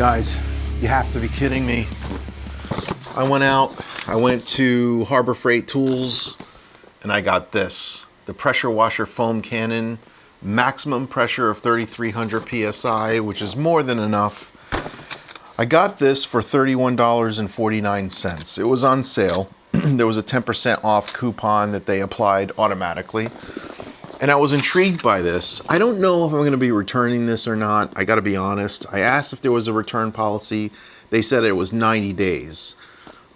Guys, you have to be kidding me. I went to Harbor Freight Tools, and I got this. The pressure washer Foamcannon, maximum pressure of 3,300 PSI, which is more than enough. I got this for $31.49. It was on sale. There was a 10% off coupon that they applied automatically. And I was intrigued by this. I don't know if I'm going to be returning this or not. I got to be honest. I asked if there was a return policy. They said it was 90 days.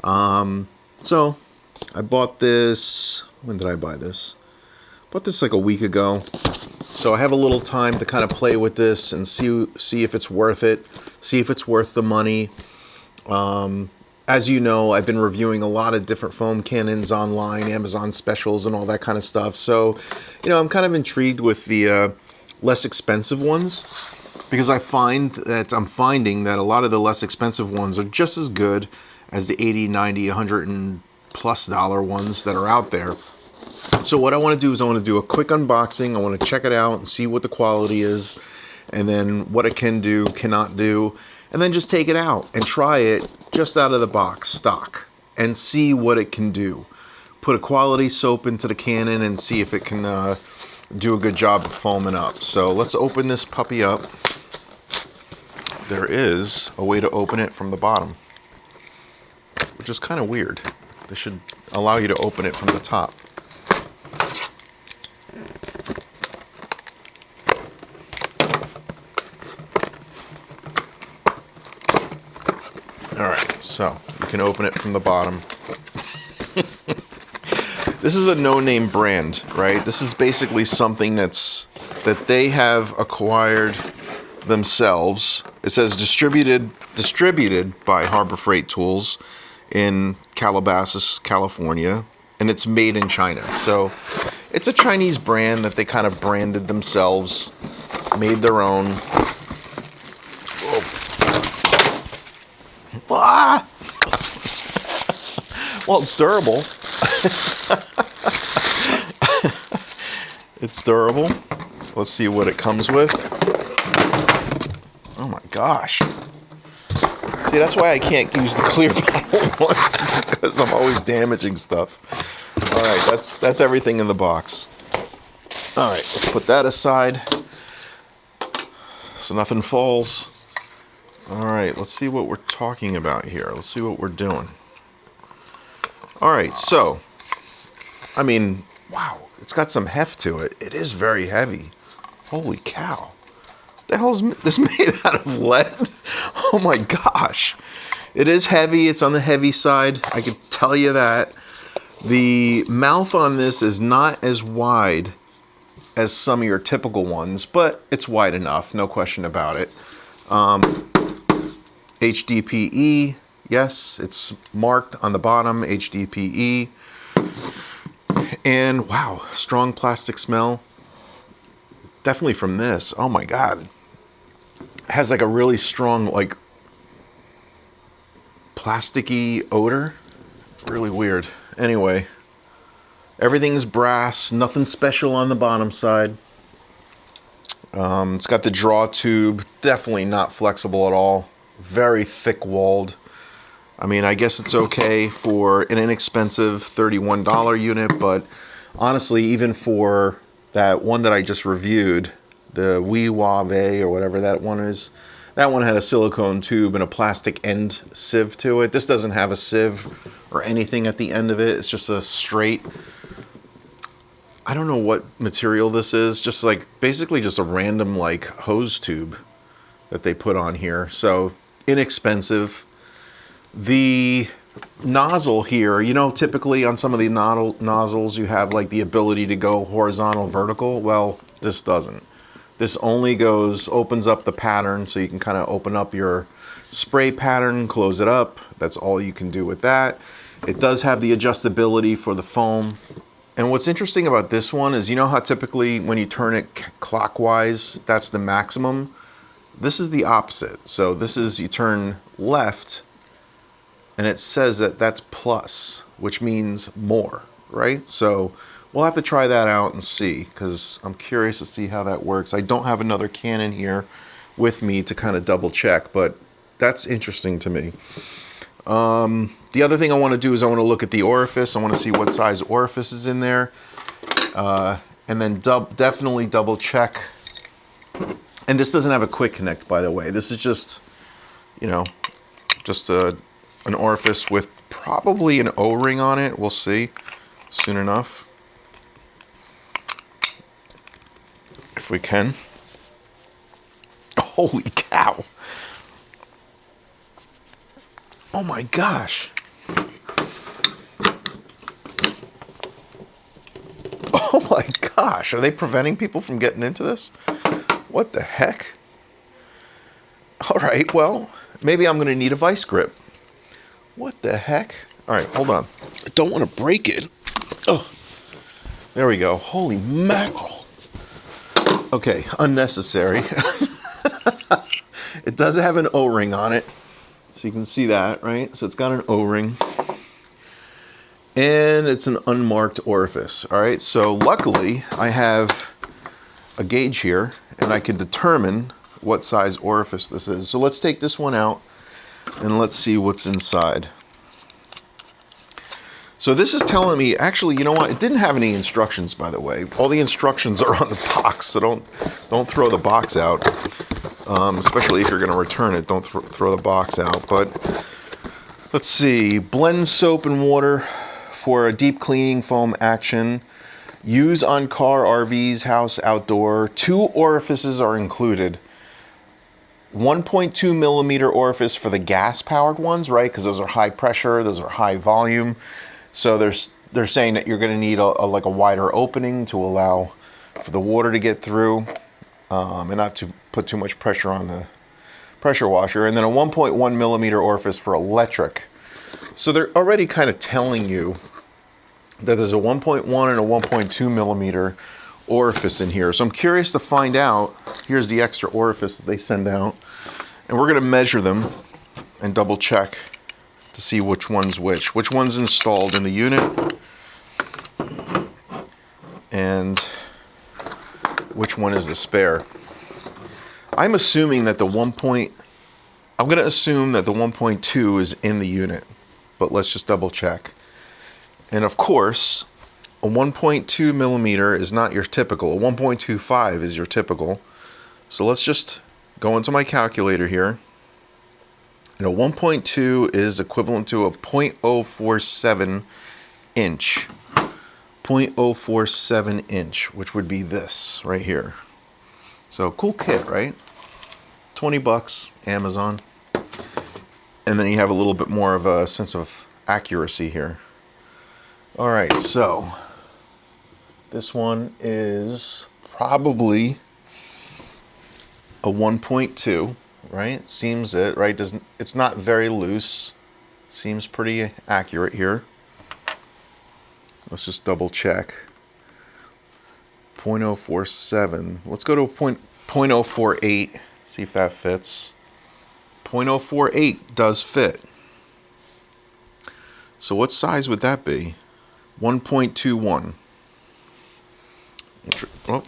So I bought this. When did I buy this? Bought this like a week ago. So I have a little time to kind of play with this and see if it's worth it. See if it's worth the money. As you know, I've been reviewing a lot of different Foamcannons online, Amazon specials and all that kind of stuff. So, you know, I'm kind of intrigued with the less expensive ones, because I'm finding that a lot of the less expensive ones are just as good as the $80, $90, $100 and plus ones that are out there. So what I want to do is I want to do a quick unboxing. I want to check it out and see what the quality is, and then what it can do, cannot do. And then just take it out and try it just out of the box, stock, and see what it can do. Put a quality soap into the cannon and see if it can do a good job of foaming up. So let's open this puppy up. There is a way to open it from the bottom, which is kind of weird. They should allow you to open it from the top. Alright, so you can open it from the bottom. This is a no-name brand, right? This is basically something that they have acquired themselves. It says distributed by Harbor Freight Tools in Calabasas, California, and it's made in China. So it's a Chinese brand that they kind of branded themselves, made their own. Ah! Well, it's durable. It's durable. Let's see what it comes with. Oh my gosh. See, that's why I can't use the clear bottle ones, because I'm always damaging stuff. Alright, that's everything in the box. Alright, let's put that aside so nothing falls. Alright, let's see what we're talking about here. Let's see what we're doing. Alright, so, I mean, wow, it's got some heft to it. It is very heavy. Holy cow. What the hell is this made out of lead? Oh my gosh. It is heavy. It's on the heavy side. I can tell you that. The mouth on this is not as wide as some of your typical ones, but it's wide enough. No question about it. HDPE, yes, it's marked on the bottom, HDPE. And wow, strong plastic smell. Definitely from this. Oh my god. It has like a really strong, like, plasticky odor. Really weird. Anyway, everything's brass, nothing special on the bottom side. It's got the draw tube, definitely not flexible at all. Very thick-walled. I mean, I guess it's okay for an inexpensive $31 unit, but honestly, even for that one that I just reviewed, the Wave or whatever that one is, that one had a silicone tube and a plastic end sieve to it. This doesn't have a sieve or anything at the end of it. It's just a straight, I don't know what material this is, just like basically just a random like hose tube that they put on here. So inexpensive. The nozzle here, you know, typically on some of the nozzles you have like the ability to go horizontal, vertical. Well, this doesn't. This only opens up the pattern, so you can kind of open up your spray pattern, close it up. That's all you can do with that. It does have the adjustability for the foam. And what's interesting about this one is, you know how typically when you turn it clockwise, that's the maximum? This is the opposite. So this is, you turn left, and it says that that's plus, which means more, right? So we'll have to try that out and see, because I'm curious to see how that works. I don't have another cannon here with me to kind of double check, but That's interesting to me. The other thing I want to do is I want to look at the orifice. I want to see what size orifice is in there. And then definitely double check. And this doesn't have a quick connect, by the way. This is just, you know, just an orifice with probably an O-ring on it. We'll see soon enough. If we can. Holy cow. Oh my gosh. Oh my gosh. Are they preventing people from getting into this? What the heck? All right, well, maybe I'm going to need a vice grip. What the heck? All right, hold on. I don't want to break it. Oh, there we go. Holy mackerel. Okay, unnecessary. It does have an O-ring on it. So you can see that, right? So it's got an O-ring. And it's an unmarked orifice. All right, so luckily I have a gauge here and I can determine what size orifice this is. So let's take this one out and let's see what's inside. So this is telling me, actually, you know what? It didn't have any instructions, by the way. All the instructions are on the box, so don't throw the box out. Especially if you're going to return it, don't throw the box out. But let's see. Blend soap and water for a deep cleaning foam action. Use on car, RVs, house, outdoor. 2 orifices are included. 1.2 millimeter orifice for the gas-powered ones, right? Because those are high pressure, those are high volume. So they're saying that you're going to need like a wider opening to allow for the water to get through, and not to put too much pressure on the pressure washer. And then a 1.1 millimeter orifice for electric. So they're already kind of telling you that there's a 1.1 and a 1.2 millimeter orifice in here. So I'm curious to find out. Here's the extra orifice that they send out. And we're going to measure them and double check to see which one's which one's installed in the unit, and which one is the spare. I'm assuming that I'm going to assume that the 1.2 is in the unit, but let's just double check. And of course, a 1.2 millimeter is not your typical. A 1.25 is your typical. So let's just go into my calculator here. And a 1.2 is equivalent to a 0.047 inch. 0.047 inch, which would be this right here. So cool kit, right? 20 bucks, Amazon. And then you have a little bit more of a sense of accuracy here. All right, so this one is probably a 1.2. Right? Seems it, right? It's not very loose. Seems pretty accurate here. Let's just double check. 0.047. Let's go to a 0.048. See if that fits. 0.048 does fit. So what size would that be? 1.21. Oh.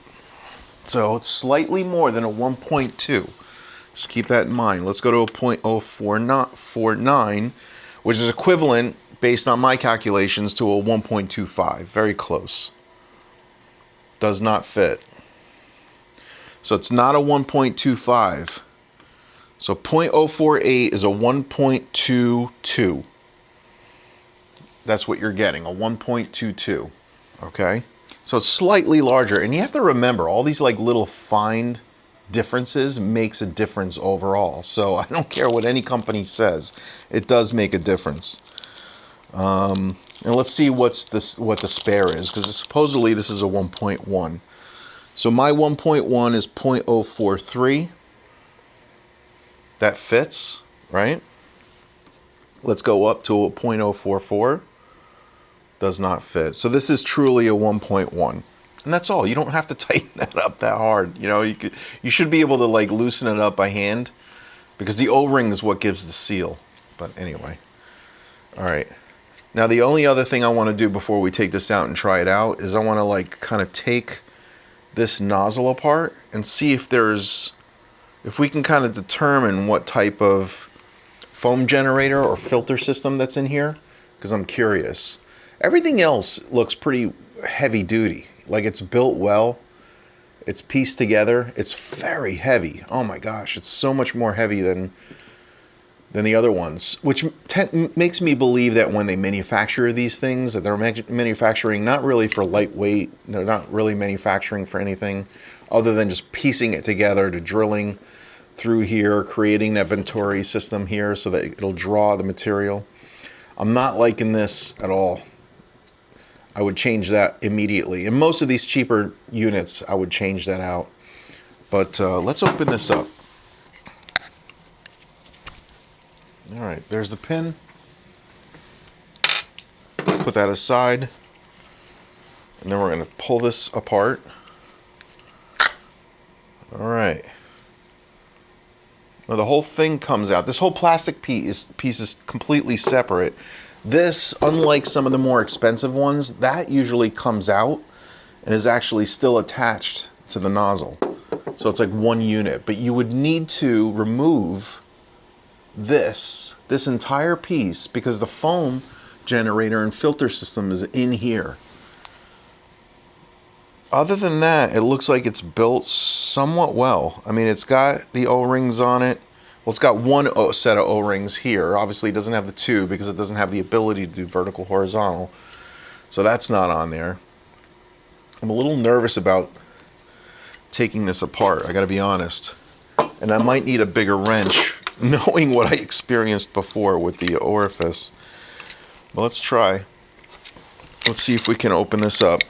So it's slightly more than a 1.2. Just keep that in mind. Let's go to a 0.049, which is equivalent, based on my calculations, to a 1.25. Very close. Does not fit. So it's not a 1.25. So 0.048 is a 1.22. That's what you're getting, a 1.22. Okay? So it's slightly larger. And you have to remember, all these like little fine differences makes a difference overall. So I don't care what any company says, it does make a difference. And let's see what the spare is, because supposedly this is a 1.1. So my 1.1 is 0.043. That fits, right? Let's go up to a 0.044. Does not fit. So this is truly a 1.1. And that's all. You don't have to tighten that up that hard. You know, you should be able to like loosen it up by hand, because the O-ring is what gives the seal. But anyway. All right. Now the only other thing I want to do before we take this out and try it out is I want to like kind of take this nozzle apart and see if we can kind of determine what type of foam generator or filter system that's in here, because I'm curious. Everything else looks pretty heavy duty. Like it's built well. It's pieced together. It's very heavy. Oh my gosh, it's so much more heavy than the other ones, which makes me believe that when they manufacture these things, that they're manufacturing not really for lightweight. They're not really manufacturing for anything other than just piecing it together to drilling through here, creating that Venturi system here so that it'll draw the material. I'm not liking this at all. I would change that immediately. In most of these cheaper units, I would change that out. But let's open this up. All right, there's the pin. Put that aside. And then we're going to pull this apart. All right. Now the whole thing comes out. This whole plastic piece is completely separate. This, unlike some of the more expensive ones, that usually comes out and is actually still attached to the nozzle. So it's like one unit. But you would need to remove this entire piece because the foam generator and filter system is in here. Other than that, it looks like it's built somewhat well. I mean, it's got the O-rings on it. Well, it's got one set of O-rings here. Obviously, it doesn't have the two because it doesn't have the ability to do vertical horizontal. So that's not on there. I'm a little nervous about taking this apart, I gotta be honest. And I might need a bigger wrench, knowing what I experienced before with the Orifice. Well, let's try. Let's see if we can open this up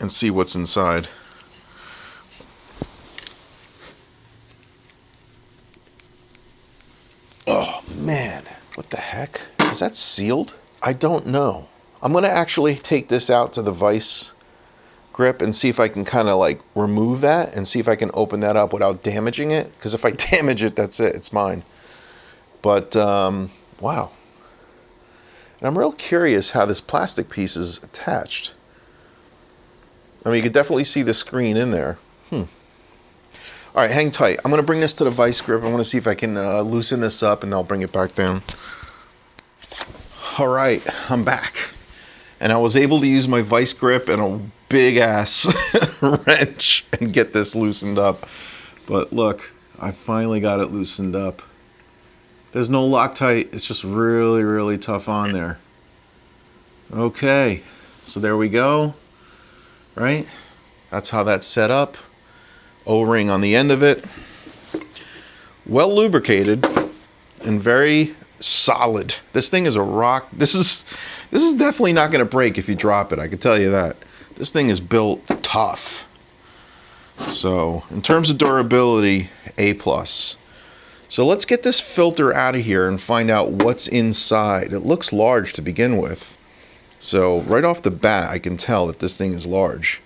and see what's inside. Oh man, what the heck? Is that sealed? I don't know. I'm gonna actually take this out to the vice grip and see if I can kind of like remove that and see if I can open that up without damaging it. Because if I damage it, that's it, it's mine. But wow. And I'm real curious how this plastic piece is attached. I mean, you can definitely see the screen in there. All right, hang tight. I'm going to bring this to the vice grip. I want to see if I can loosen this up, and I'll bring it back down. All right, I'm back. And I was able to use my vice grip and a big-ass wrench and get this loosened up. But look, I finally got it loosened up. There's no Loctite. It's just really, really tough on there. Okay, so there we go. Right? That's how that's set up. O-ring on the end of it. Well lubricated and very solid. This thing is a rock. This is definitely not going to break if you drop it. I can tell you that. This thing is built tough. So, in terms of durability, A+. So let's get this filter out of here and find out what's inside. It looks large to begin with. So right off the bat, I can tell that this thing is large.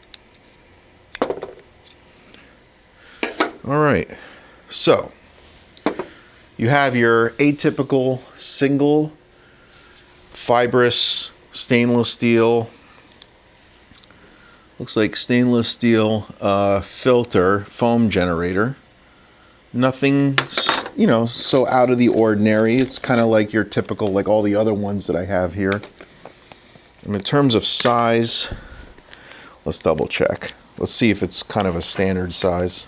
All right, so you have your atypical single fibrous stainless steel. Looks like stainless steel filter foam generator. Nothing, you know, so out of the ordinary. It's kind of like your typical, like all the other ones that I have here. And in terms of size, let's double check. Let's see if it's kind of a standard size.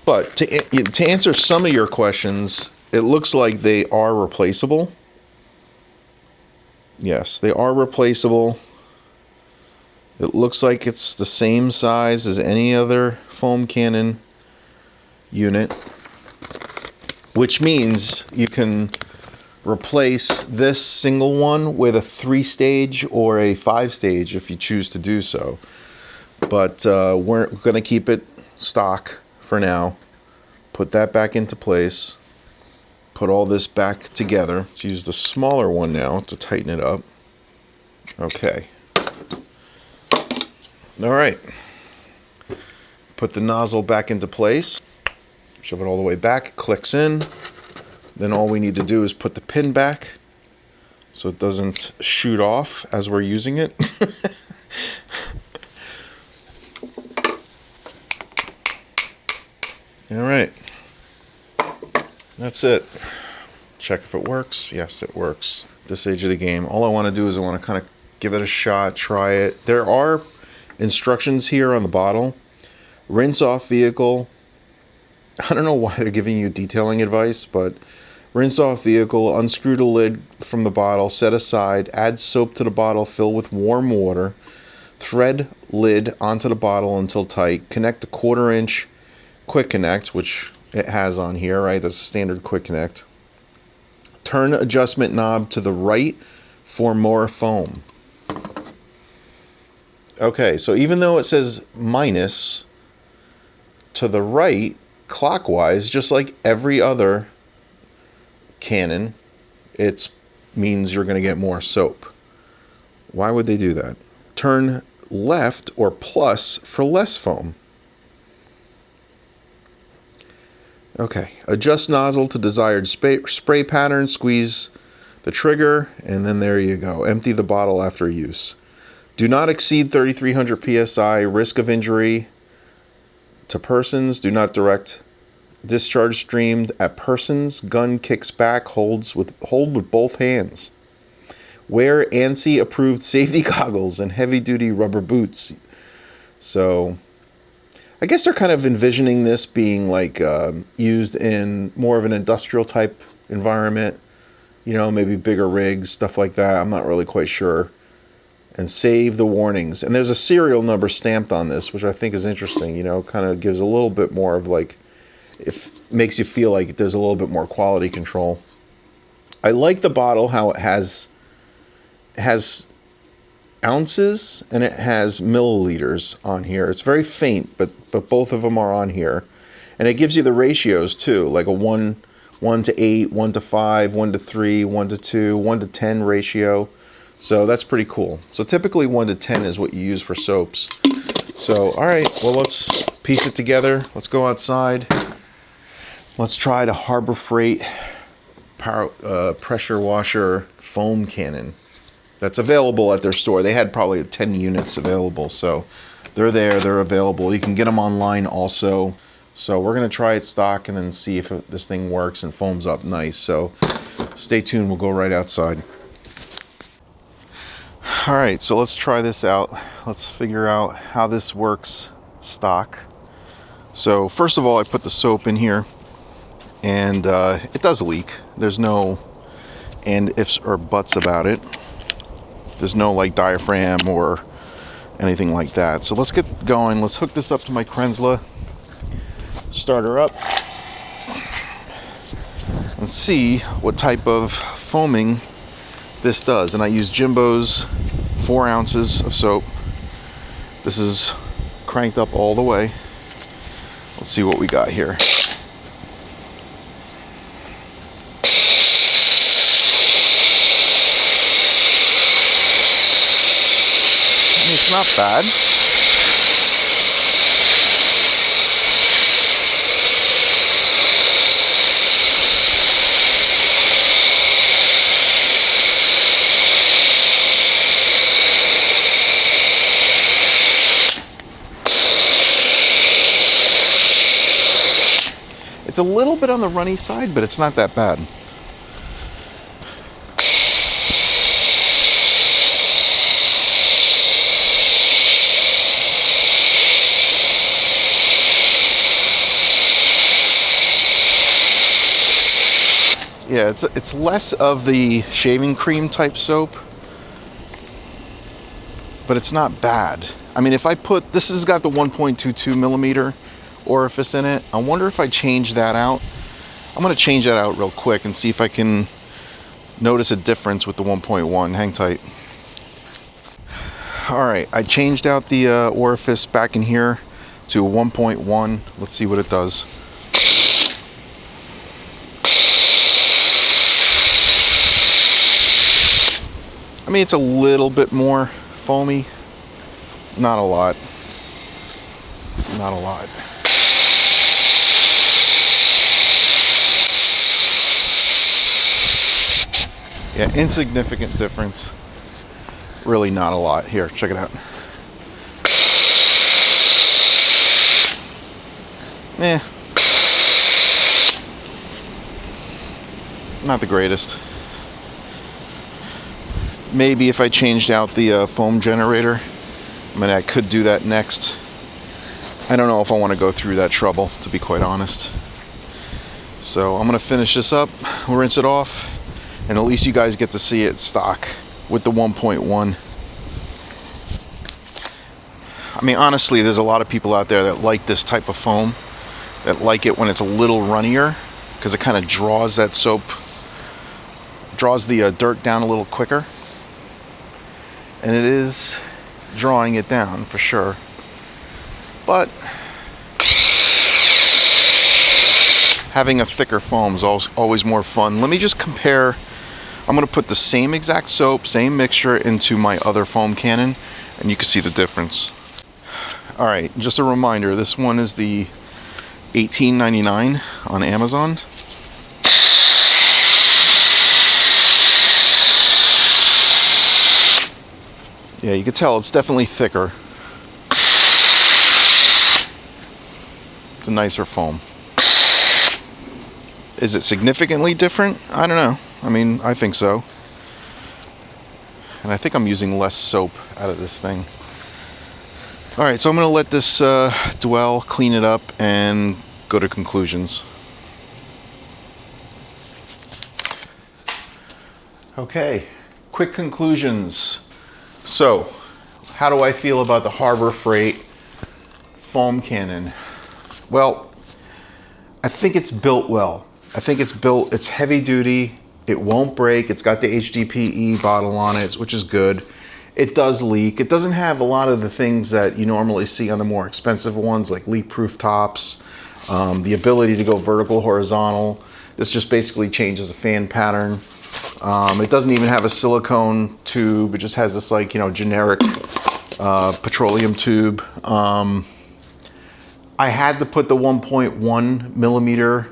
But to answer some of your questions, it looks like they are replaceable. Yes, they are replaceable. It looks like it's the same size as any other Foamcannon unit, which means you can replace this single one with a 3-stage or a 5-stage if you choose to do so. But we're going to keep it stock for now. Put that back into place. Put all this back together. Let's use the smaller one now to tighten it up. Okay. All right. Put the nozzle back into place. Shove it all the way back. It clicks in. Then all we need to do is put the pin back so it doesn't shoot off as we're using it. All right. That's it. Check if it works. Yes, it works. This stage of the game, all I want to do is I want to kind of give it a shot, try it. There are instructions here on the bottle. Rinse off vehicle. I don't know why they're giving you detailing advice, but rinse off vehicle, unscrew the lid from the bottle, set aside, add soap to the bottle, fill with warm water, thread lid onto the bottle until tight, connect a 1/4 inch quick connect, which it has on here, right? That's a standard quick connect. Turn adjustment knob to the right for more foam. Okay, so even though it says minus, to the right, clockwise, just like every other cannon, it means you're going to get more soap. Why would they do that? Turn left or plus for less foam. Okay, adjust nozzle to desired spray pattern, squeeze the trigger, and then there you go. Empty the bottle after use. Do not exceed 3,300 psi, risk of injury to persons. Do not direct discharge streamed at persons. Gun kicks back, hold with both hands. Wear ANSI approved safety goggles and heavy duty rubber boots. So I guess they're kind of envisioning this being like used in more of an industrial type environment, you know, maybe bigger rigs, stuff like that. I'm not really quite sure. And save the warnings. And there's a serial number stamped on this, which I think is interesting, you know, kind of gives a little bit more of like, makes you feel like there's a little bit more quality control. I like the bottle, how it has ounces and it has milliliters on here. It's very faint, but both of them are on here. And it gives you the ratios too, like a 1 to 8, 1 to 5, 1 to 3, 1 to 2, 1 to 10 ratio. So that's pretty cool. So typically 1 to 10 is what you use for soaps. So, all right, well, let's piece it together. Let's go outside. Let's try the Harbor Freight pressure washer Foamcannon. That's available at their store. They had probably 10 units available, so they're there, they're available. You can get them online also. So we're gonna try it stock and then see if this thing works and foams up nice. So stay tuned, we'll go right outside. All right, so let's try this out. Let's figure out how this works stock. So first of all, I put the soap in here and it does leak. There's no and ifs or buts about it. There's no like diaphragm or anything like that. So let's get going. Let's hook this up to my Krenzla. Start her up. And see what type of foaming this does. And I use Jimbo's 4 ounces of soap. This is cranked up all the way. Let's see what we got here. It's not bad. It's a little bit on the runny side, but it's not that bad. Yeah, it's less of the shaving cream type soap, but it's not bad. I mean, if I put, this has got the 1.22 millimeter orifice in it. I wonder if I change that out. I'm gonna change that out real quick and see if I can notice a difference with the 1.1. Hang tight. All right, I changed out the orifice back in here to a 1.1. Let's see what it does. I mean, it's a little bit more foamy. Not a lot. Not a lot. Yeah, insignificant difference. Really not a lot. Here, check it out. not the greatest. Maybe if I changed out the foam generator, I mean, I could do that next. I don't know if I want to go through that trouble, to be quite honest. So I'm going to finish this up, rinse it off, and at least you guys get to see it stock with the 1.1. I mean, honestly, there's a lot of people out there that like this type of foam, that like it when it's a little runnier, because it kind of draws that soap, draws the dirt down a little quicker. And it is drawing it down for sure. But having a thicker foam is always more fun. Let me just compare. I'm going to put the same exact soap, same mixture into my other Foamcannon, and you can see the difference. All right, just a reminder, this one is the $18.99 on Amazon. Yeah, you can tell it's definitely thicker. It's a nicer foam. Is it significantly different? I don't know. I mean, I think so. And I think I'm using less soap out of this thing. All right, so I'm going to let this dwell, clean it up, and go to conclusions. Okay, quick conclusions. So, how do I feel about the Harbor Freight Foamcannon? Well, I think it's built well. I think it's heavy duty, it won't break, it's got the HDPE bottle on it, which is good. It does leak. It doesn't have a lot of the things that you normally see on the more expensive ones, like leak-proof tops, the ability to go vertical, horizontal. This just basically changes the fan pattern. It doesn't even have a silicone tube. It just has this, like, generic petroleum tube. I had to put the 1.1 millimeter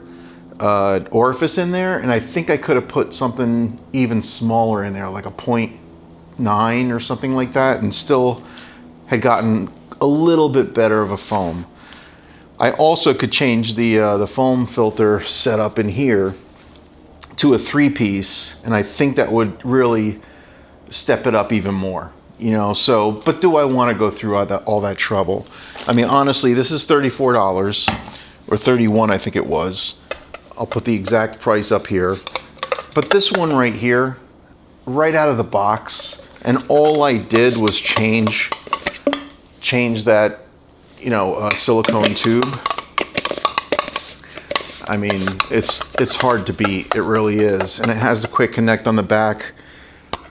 orifice in there, and I think I could have put something even smaller in there, like a 0.9 or something like that, and still had gotten a little bit better of a foam. I also could change the foam filter setup in here to a 3-piece, and I think that would really step it up even more, so, but do I want to go through all that trouble? I mean, honestly, this is $34 or $31, I think it was. I'll put the exact price up here, but this one right here, right out of the box, and all I did was change that, silicone tube. I mean, it's hard to beat. It really is. And it has the quick connect on the back.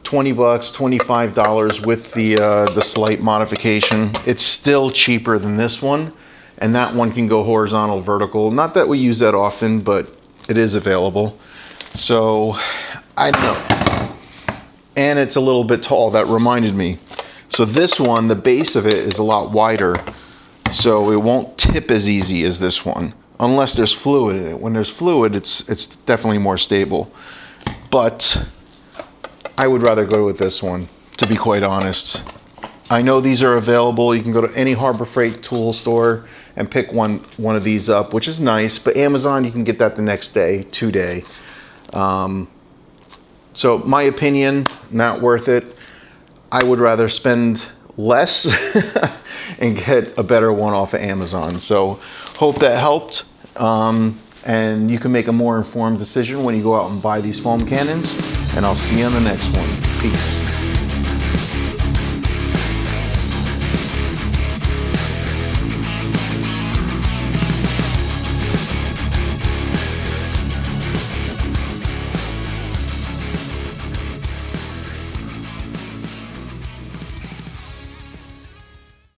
$20, $25 with the slight modification. It's still cheaper than this one, and that one can go horizontal, vertical. Not that we use that often, but it is available. So I don't know. And it's a little bit tall. That reminded me. So this one, the base of it is a lot wider, so it won't tip as easy as this one. Unless there's fluid in it. When there's fluid, it's definitely more stable. But I would rather go with this one, to be quite honest. I know these are available. You can go to any Harbor Freight tool store and pick one of these up, which is nice. But Amazon, you can get that the next day, 2-day. So my opinion, not worth it. I would rather spend less and get a better one off of Amazon. So hope that helped. And you can make a more informed decision when you go out and buy these Foamcannons. And I'll see you on the next one. Peace.